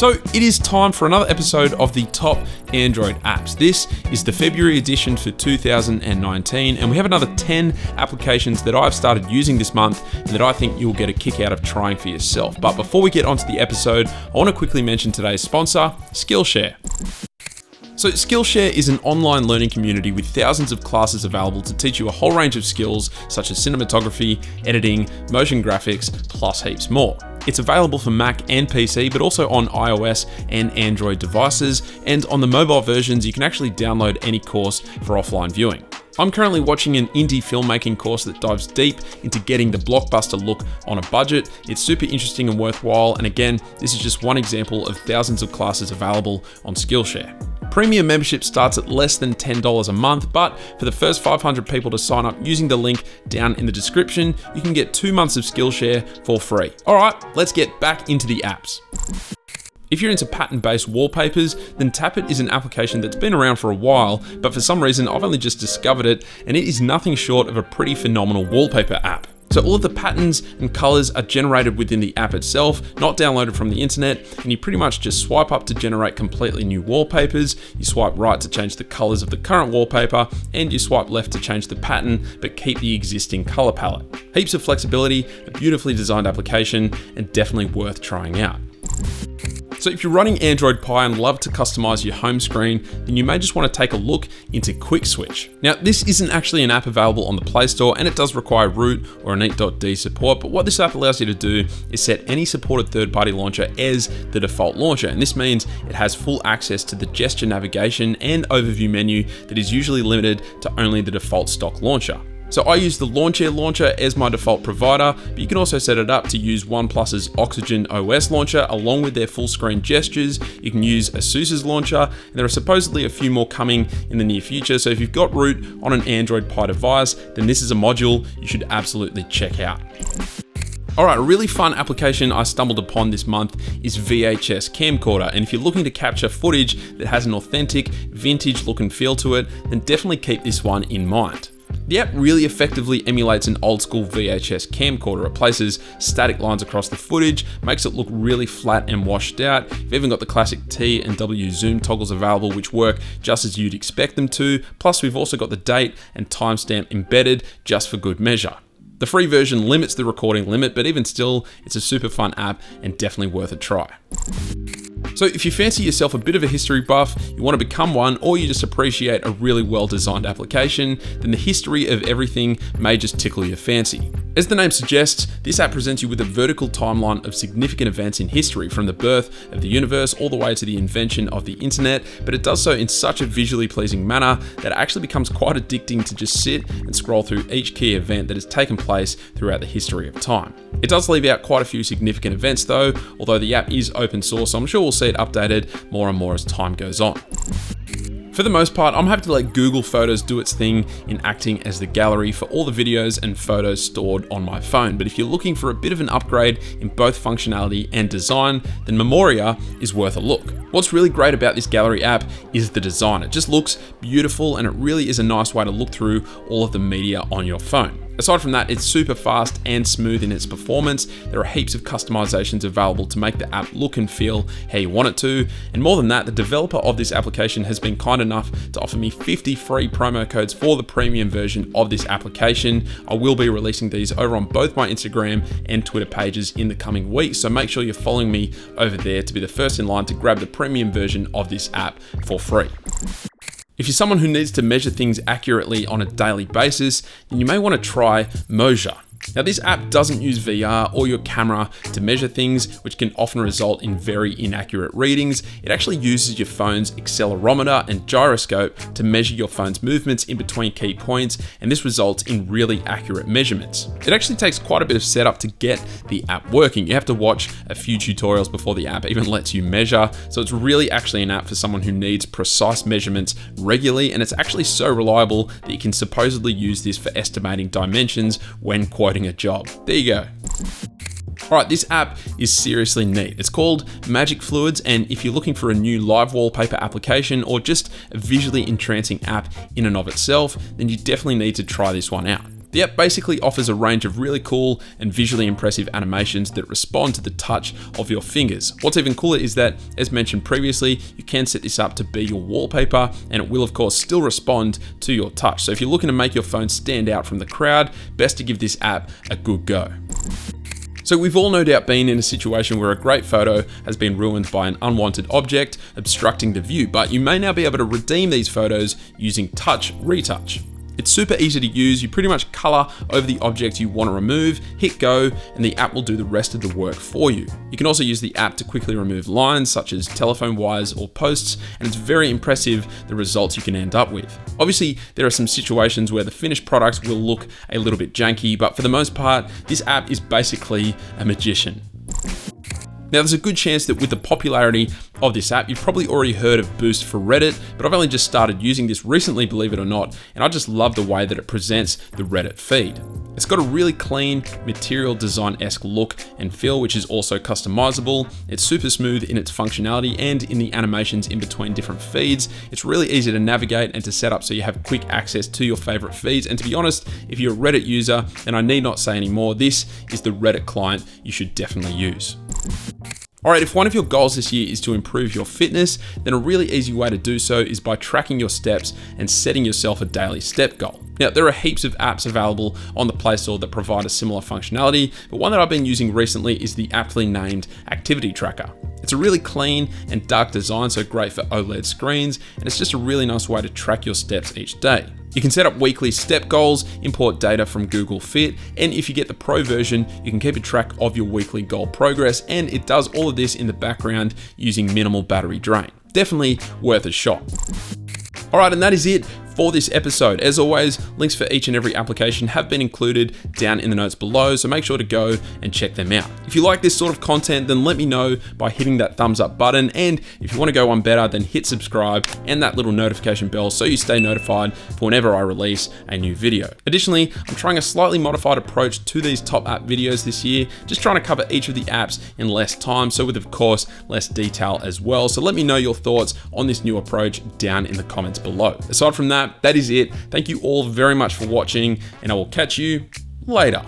So it is time for another episode of the top Android apps. This is the February edition for 2019, and we have another 10 applications that I've started using this month and that I think you'll get a kick out of trying for yourself. But before we get onto the episode, I want to quickly mention today's sponsor, Skillshare. So Skillshare is an online learning community with thousands of classes available to teach you a whole range of skills such as cinematography, editing, motion graphics, plus heaps more. It's available for Mac and PC, but also on iOS and Android devices, and on the mobile versions you can actually download any course for offline viewing. I'm currently watching an indie filmmaking course that dives deep into getting the blockbuster look on a budget. It's super interesting and worthwhile, and again, this is just one example of thousands of classes available on Skillshare. Premium membership starts at less than $10 a month, but for the first 500 people to sign up using the link down in the description, you can get 2 months of Skillshare for free. All right, let's get back into the apps. If you're into pattern-based wallpapers, then Tappet is an application that's been around for a while, but for some reason I've only just discovered it, and it is nothing short of a pretty phenomenal wallpaper app. So all of the patterns and colors are generated within the app itself, not downloaded from the internet, and you pretty much just swipe up to generate completely new wallpapers, you swipe right to change the colors of the current wallpaper, and you swipe left to change the pattern, but keep the existing color palette. Heaps of flexibility, a beautifully designed application, and definitely worth trying out. So if you're running Android Pie and love to customize your home screen, then you may just want to take a look into QUICKSWITCH. Now, this isn't actually an app available on the Play Store, and it does require root or init.d support, but what this app allows you to do is set any supported third-party launcher as the default launcher, and this means it has full access to the gesture navigation and overview menu that is usually limited to only the default stock launcher. So I use the Launchair launcher as my default provider, but you can also set it up to use OnePlus's Oxygen OS launcher along with their full screen gestures. You can use ASUS's launcher, and there are supposedly a few more coming in the near future. So if you've got root on an Android Pie device, then this is a module you should absolutely check out. Alright, a really fun application I stumbled upon this month is VHS Camcorder, and if you're looking to capture footage that has an authentic, vintage look and feel to it, then definitely keep this one in mind. The app really effectively emulates an old school VHS camcorder. It places static lines across the footage, makes it look really flat and washed out. You've even got the classic T and W zoom toggles available, which work just as you'd expect them to. Plus, we've also got the date and timestamp embedded just for good measure. The free version limits the recording limit, but even still, it's a super fun app and definitely worth a try. So if you fancy yourself a bit of a history buff, you want to become one, or you just appreciate a really well-designed application, then the history of everything may just tickle your fancy. As the name suggests, this app presents you with a vertical timeline of significant events in history, from the birth of the universe all the way to the invention of the internet, but it does so in such a visually pleasing manner that it actually becomes quite addicting to just sit and scroll through each key event that has taken place throughout the history of time. It does leave out quite a few significant events though, although the app is open source, so I'm sure we'll see it updated more and more as time goes on. For the most part, I'm happy to let Google Photos do its thing in acting as the gallery for all the videos and photos stored on my phone. But if you're looking for a bit of an upgrade in both functionality and design, then MENORIA is worth a look. What's really great about this gallery app is the design. It just looks beautiful, and it really is a nice way to look through all of the media on your phone. Aside from that, it's super fast and smooth in its performance. There are heaps of customizations available to make the app look and feel how you want it to. And more than that, the developer of this application has been kind enough to offer me 50 free promo codes for the premium version of this application. I will be releasing these over on both my Instagram and Twitter pages in the coming weeks, so make sure you're following me over there to be the first in line to grab the premium version of this app for free. If you're someone who needs to measure things accurately on a daily basis, then you may want to try Mosher. Now, this app doesn't use VR or your camera to measure things, which can often result in very inaccurate readings. It actually uses your phone's accelerometer and gyroscope to measure your phone's movements in between key points, and this results in really accurate measurements. It actually takes quite a bit of setup to get the app working. You have to watch a few tutorials before the app even lets you measure, so it's really actually an app for someone who needs precise measurements regularly, and it's actually so reliable that you can supposedly use this for estimating dimensions when quoting a job. There you go. Alright, this app is seriously neat. It's called Magic Fluids, and if you're looking for a new live wallpaper application or just a visually entrancing app in and of itself, then you definitely need to try this one out. The app basically offers a range of really cool and visually impressive animations that respond to the touch of your fingers. What's even cooler is that, as mentioned previously, you can set this up to be your wallpaper, and it will of course still respond to your touch. So if you're looking to make your phone stand out from the crowd, best to give this app a good go. So we've all no doubt been in a situation where a great photo has been ruined by an unwanted object obstructing the view, but you may now be able to redeem these photos using Touch Retouch. It's super easy to use. You pretty much color over the object you want to remove, hit go, and the app will do the rest of the work for you. You can also use the app to quickly remove lines such as telephone wires or posts, and it's very impressive the results you can end up with. Obviously, there are some situations where the finished product will look a little bit janky, but for the most part, this app is basically a magician. Now, there's a good chance that with the popularity of this app, you've probably already heard of Boost for Reddit, but I've only just started using this recently, believe it or not, and I just love the way that it presents the Reddit feed. It's got a really clean, material design-esque look and feel, which is also customizable. It's super smooth in its functionality and in the animations in between different feeds. It's really easy to navigate and to set up so you have quick access to your favorite feeds. And to be honest, if you're a Reddit user, then I need not say anymore, this is the Reddit client you should definitely use. Alright, if one of your goals this year is to improve your fitness, then a really easy way to do so is by tracking your steps and setting yourself a daily step goal. Now, there are heaps of apps available on the Play Store that provide a similar functionality, but one that I've been using recently is the aptly named Activity Tracker. It's a really clean and dark design, so great for OLED screens, and it's just a really nice way to track your steps each day. You can set up weekly step goals, import data from Google Fit, and if you get the Pro version, you can keep a track of your weekly goal progress, and it does all of this in the background using minimal battery drain. Definitely worth a shot. Alright, and that is it for this episode. As always, links for each and every application have been included down in the notes below, so make sure to go and check them out. If you like this sort of content, then let me know by hitting that thumbs up button, and if you want to go one better, then hit subscribe and that little notification bell so you stay notified for whenever I release a new video. Additionally, I'm trying a slightly modified approach to these top app videos this year, just trying to cover each of the apps in less time, so with of course less detail as well. So let me know your thoughts on this new approach down in the comments below. Aside from that, that is it. Thank you all very much for watching, and I will catch you later.